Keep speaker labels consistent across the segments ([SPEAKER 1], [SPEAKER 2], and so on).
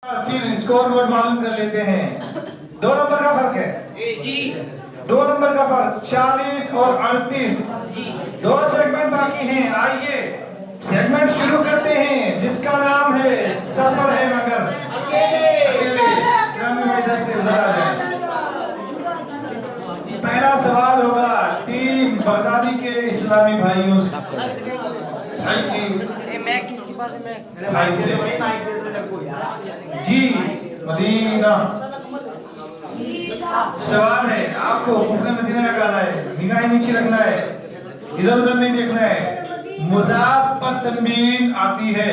[SPEAKER 1] फिर score board मालूम कर लेते हैं। 2 नंबर का फर्क है
[SPEAKER 2] जी
[SPEAKER 1] 2 नंबर का फर्क 40 और 38 2 सेगमेंट बाकी हैं। आइए सेगमेंट शुरू करते हैं जिसका नाम है सफर है मगर अकेले। क्रम में इधर से उधर आ जाए। पहला सवाल होगा टीम बगदादी के इस्लामी भाइयों से। भाई की
[SPEAKER 2] मैं किसके पास है मैं
[SPEAKER 1] भाई से जी मदीना। सवाल है आपको अपने मदीना का गाना है, निगाहें नीचे रखना है, इधर उधर नहीं देखना है। मुजाफ पर तनवीन आती है,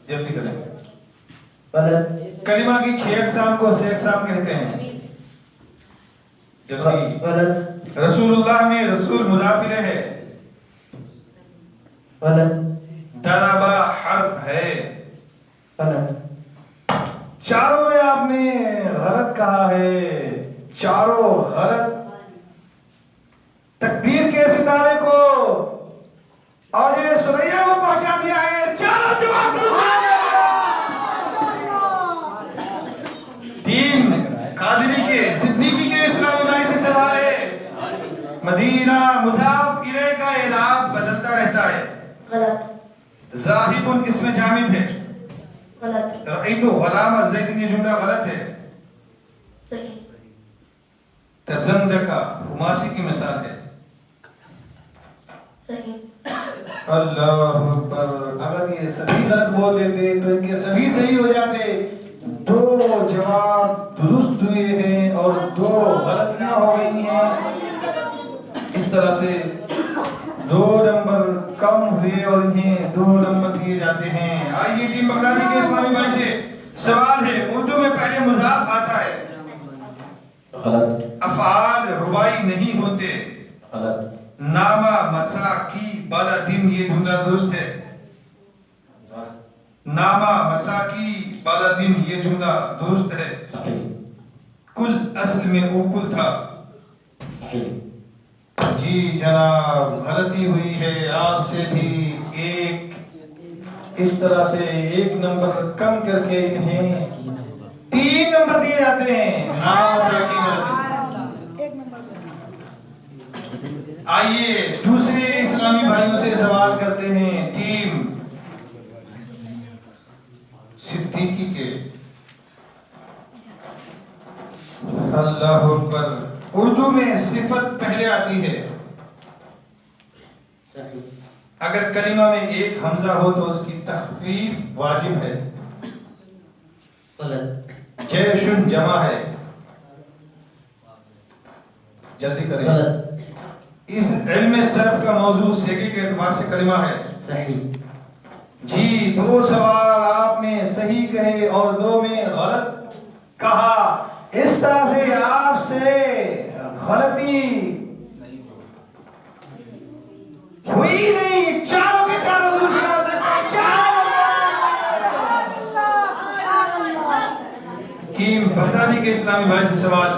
[SPEAKER 1] जल्दी करें। कलिमा की 6 अक़साम को 6 अक़साम कहते हैं। जल्दी। रसूलुल्लाह में रसूल मुजाफ इलैह है। दरबा हर्फ है। चारों में आपने गलत कहा है, चारों गलत। तकदीर के सितारे को और ये सुरैया को पहुंचा दिया है। चारों जवाब टीम कादरी के सिद्दीकी के इस्लामी भाई से सवाल है। मदीना मुजाफ इलैह का इराब बदलता रहता है। ज़ाहिबुन इसमें जामिद है। रअयतु ग़ुलाम ज़ैद ये जुमला गलत है।
[SPEAKER 3] सही।
[SPEAKER 1] तज़ंदका हुमासी की मिसाल है।
[SPEAKER 3] सही।
[SPEAKER 1] अल्लाह अकबर। अगर ये सभी गलत बोल देते तो इनके सभी सही हो जाते। 2 जवाब दुरुस्त हुए हैं और 2 गलतियां हो गई हैं। इस तरह से 2 नंबर कम हुए और इन्हें 2 नंबर दिए जाते हैं। आइए टीम बगदादी के इस्लामी भाई से सवाल है। उर्दू में पहले मुजाफ आता है। अफ़आल रुबाई नहीं होते। नामा मसाकी बालादीन ये जुमला दुरुस्त है। नामा मसाकी बालादीन ये जुमला दुरुस्त है।
[SPEAKER 4] सही।
[SPEAKER 1] कुल असल में वो कुल था।
[SPEAKER 4] सही।
[SPEAKER 1] जी जनाब गलती हुई है। आपसे भी एक इस तरह से 1 नंबर कम करके इन्हें 3 नंबर दिए जाते हैं। आइए दूसरे इस्लामी भाइयों से सवाल करते हैं। टीम सिद्दीकी के। अल्लाह अकबर। उर्दू में सिफत पहले आती है। अगर कलिमा में एक हमजा हो तो उसकी तखफीफ वाजिब है। जयशुन जमा है। जल्दी करें। इस इल्म सर्फ का मौजू सेगी के एतबार से कलिमा है।
[SPEAKER 4] सही।
[SPEAKER 1] जी 2 सवाल आपने सही कहे और 2 में गलत कहा। इस तरह से आपसे गलती हुई नहीं। चारों के चारों टीम बगदादी के इस्लामी भाई से सवाल।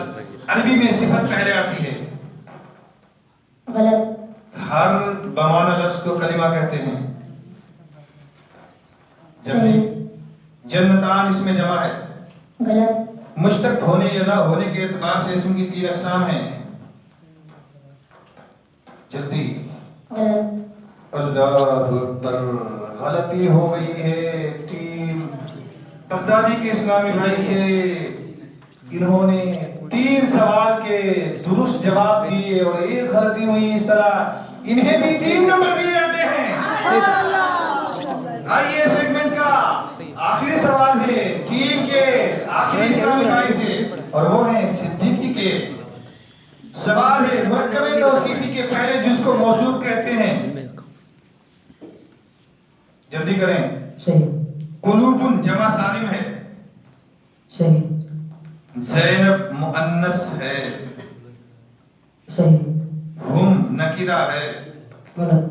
[SPEAKER 1] अरबी में सिफत पहले आती है।
[SPEAKER 3] गलत।
[SPEAKER 1] हर बमाना लफ्ज को कलिमा कहते हैं। जल्दी। जन्नतान इसमें जमा है।
[SPEAKER 3] गलत।
[SPEAKER 1] मुश्तक होने या ना होने के एतबार से इसम की 3 अक़साम हैं। जल्दी।
[SPEAKER 3] गलत।
[SPEAKER 1] अल्लाह अकबर। गलती हो गई है। टीम बगदादी के इस्लामी भाई से इन्होंने 3 सवाल के दुरुस्त जवाब दिए और 1 गलती हुई। इस तरह इन्हें भी 3 नंबर दिए जाते हैं। आइए सेगमेंट का आखिरी सवाल है टीम के आखिरी इस्लामी भाई से और वो है सिद्दीकी के। सवाल है मुरक्कबे तौसीफी के पहले जिसको मौसूफ कहते हैं। जल्दी करें।
[SPEAKER 3] सही।
[SPEAKER 1] कुलूबुन जमा सालिम है।
[SPEAKER 3] सही।
[SPEAKER 1] ज़ैनब मुअन्नस है।
[SPEAKER 3] सही।
[SPEAKER 1] हुम नकीरा है।
[SPEAKER 3] गलत।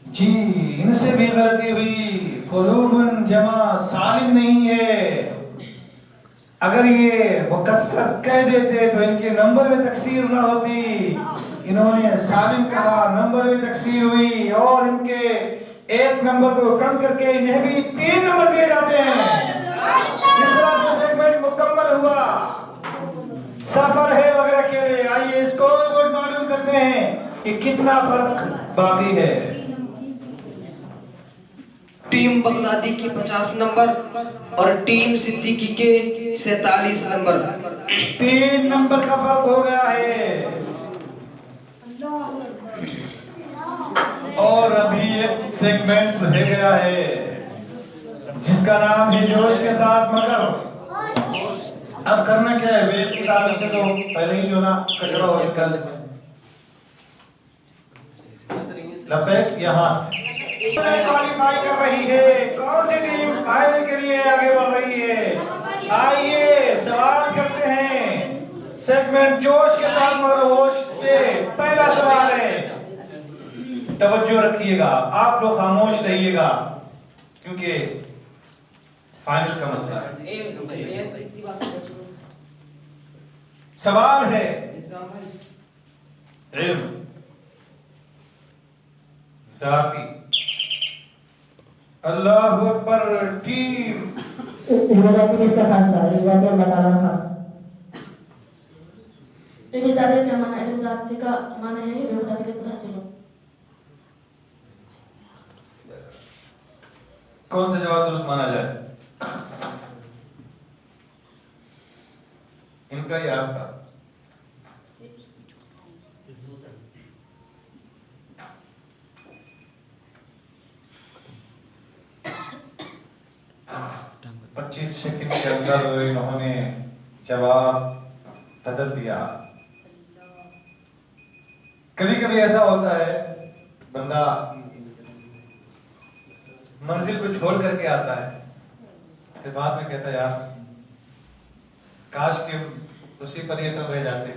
[SPEAKER 1] जी इनसे भी गलती हुई। कुलूबुन जमा सालिम नहीं है। अगर ये मुकस्सर कह देते तो इनके नंबर में तकसीर ना होती। इन्होंने सालिम कहा, नंबर में तकसीर हुई और इनके 1 नंबर को कम करके इन्हें भी 3 नंबर दिए जाते हैं। से स्कोर बोर्ड मालूम करते हैं कि कितना फर्क बाकी है।
[SPEAKER 2] टीम बगदादी के 50 नंबर और टीम सिद्दीकी के 47 नंबर।
[SPEAKER 1] 3 नंबर का फर्क हो गया है। और अभी एक सेगमेंट रह गया है जिसका नाम है जोश के साथ मगर। अब करना क्या है, वेट की ताकत से तो पहले ही जो ना कचरा हो निकल लपेट यहाँ क्वालिफाई कर रही है। कौन सी टीम फाइनल के लिए आगे बढ़ रही है? आइए सवाल करते हैं सेगमेंट जोश के साथ मगर होश से। पहला सवाल है, तवज्जो रखिएगा, आप लोग खामोश रहिएगा क्योंकि फाइनल का मसला है। सवाल है इल्म ज़ाती। अल्लाहु अकबर। टीम
[SPEAKER 3] इल्म ज़ाती किसका खास है? इल्म ज़ाती अल्लाह ताला का खास।
[SPEAKER 4] इल्म ज़ाती का माना, इल्म ज़ाती का माना है बेहुदा के लिए हासिल हो।
[SPEAKER 1] कौन सा जवाब दुरुस्त माना जाए, इनका या आपका? पच्चीस सेकंड के अंदर इन्होंने जवाब बदल दिया। कभी कभी ऐसा होता है बंदा मंजिल को छोड़ करके आता है, फिर बाद में कहता है यार काश के उसी पर ये तो रह जाते।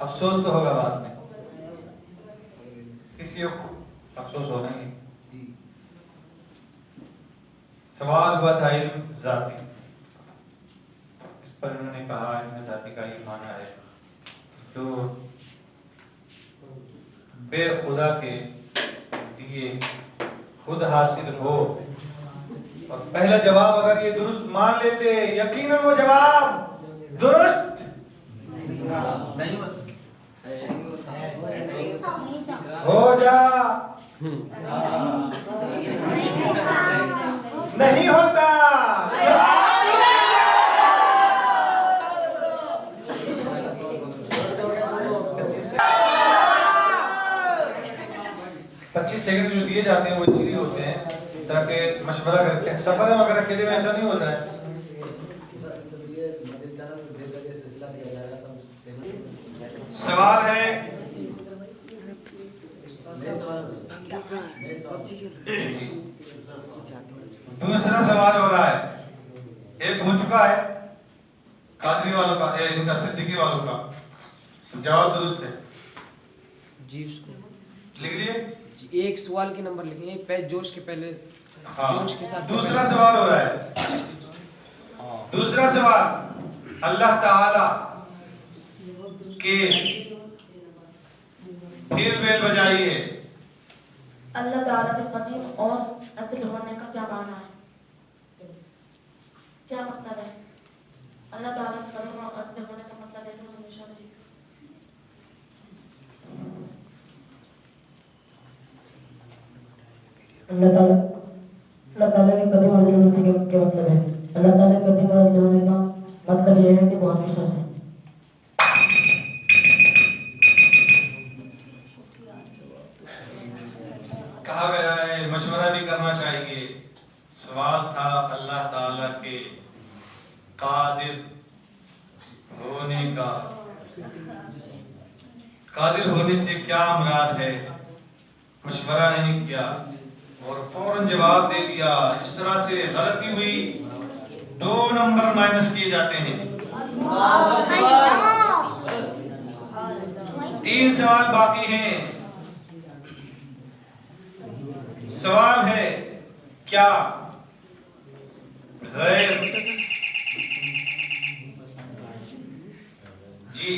[SPEAKER 1] अफसोस तो होगा बाद में, किसी को अफसोस होना ही। सवाल हुआ था इल्म ज़ाती, इस पर उन्होंने कहा इल्म ज़ाती का ये माना है जो बेखुदा के लिए खुद हासिल हो। और पहला जवाब अगर ये दुरुस्त मान लेते यकीनन वो जवाब दुरुस्त हो जा नहीं होता। 25 सेकंड जो दिए जाते हैं वो इसलिए होते हैं ताकि मशवरा करके सफर में, अगर अकेले में ऐसा नहीं होता है। सवाल है दूसरा सवाल हो रहा है, एक हो चुका है कादरी वालों का, इनका सिद्दीकी वालों का। जवाब दुरुस्त है
[SPEAKER 2] जी, उसको
[SPEAKER 1] लिख लिए।
[SPEAKER 2] एक सवाल के नंबर लिखे, पहले जोश के पहले।
[SPEAKER 1] हाँ।
[SPEAKER 2] जोश के साथ
[SPEAKER 1] दूसरा सवाल हो रहा है। दूसरा सवाल, अल्लाह ताला के फिर बेल बजाइए।
[SPEAKER 4] अल्लाह ताला के कदीम और असल होने का क्या माना है, क्या मतलब है? अल्लाह ताला के कदीम और असल होने का मतलब है तो हमेशा
[SPEAKER 3] अल्लाह ताला के कदम और होने से क्या मतलब है? अल्लाह ताला के कदम और होने का मतलब यह है कि वो हमेशा है।
[SPEAKER 1] कहा गया है मशवरा भी करना चाहिए। सवाल था अल्लाह ताला के कादिर होने का, कादिर होने से क्या मुराद है? मशवरा नहीं किया और फौरन जवाब दे दिया। इस तरह से गलती हुई, 2 नंबर माइनस किए जाते हैं। 3 सवाल बाकी हैं। सवाल है क्या गैर जी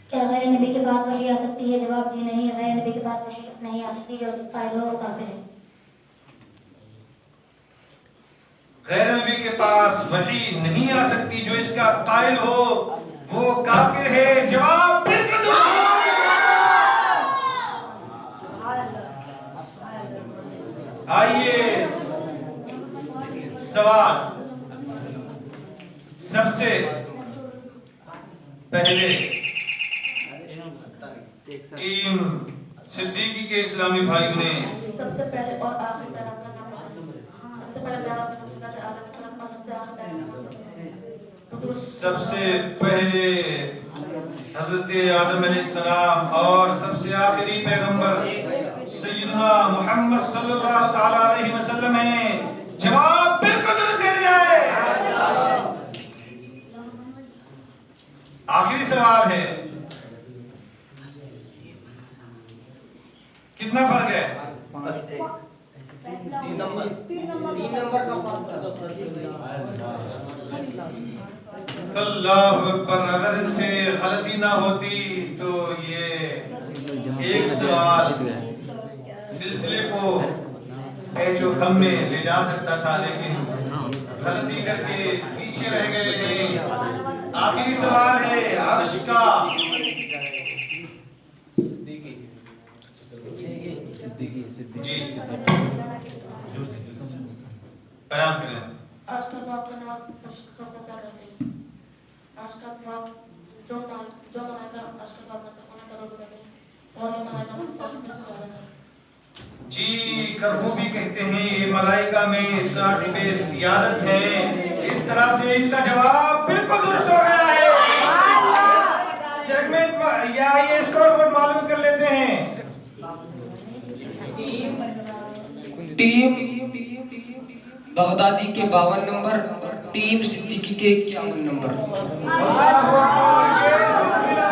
[SPEAKER 5] क्या गैर नबी के पास वही आ सकती है? जवाब जी नहीं, गैर नबी के पास वही नहीं आ सकती। जो फाइल हो काफिर है।
[SPEAKER 1] गैर नबी के पास वही नहीं आ सकती, जो इसका कायल हो वो काफिर है। जवाब बिल्कुल दुरुस्त। आइए सवाल सबसे पहले टीम सिद्दीकी के इस्लामी भाइयों ने
[SPEAKER 4] सबसे पहले और आखिरी पैराग्राफ का नाम है। सबसे पहले पैराग्राफ में हज़रत आदम अलैहिस्सलाम का सबसे आखिरी पैराग्राफ।
[SPEAKER 1] सबसे पहले हजरत आदम अलैहिस्सलाम और सबसे आखिरी पैगंबर सैयदना मोहम्मद सल्लल्लाहु तआला अलैहि वसल्लम है। जवाब बिल्कुल दुरुस्त दे दिया है। आखिरी सवाल है, कितना फर्क है?
[SPEAKER 2] 3 नंबर का फासला।
[SPEAKER 1] अल्लाहु अकबर। अगर इनसे गलती ना होती तो ये एक सवाल सिलसिले को जो कम में ले जा सकता था, लेकिन गलती करके पीछे रह गए हैं। आखिरी सवाल है अर्श का। जी बयान करें।
[SPEAKER 4] आज का बाप का नाम फर्स्ट क्या करते हैं? आज का बाप जो बनाएगा आज का बाप मतलब उन्हें करोड़ रुपए दें और ये बनाएगा मतलब
[SPEAKER 1] जी करबू भी कहते हैं ये मलाइका में साहिब सियादत है। इस तरह से इनका जवाब बिल्कुल दुरुस्त हो गया है। सेगमेंट या ये स्कोर मालूम कर लेते हैं।
[SPEAKER 2] टीम बगदादी के 52 नंबर, टीम सिद्दीकी के 51 नंबर।
[SPEAKER 1] अल्लाहु अकबर। ये सिलसिला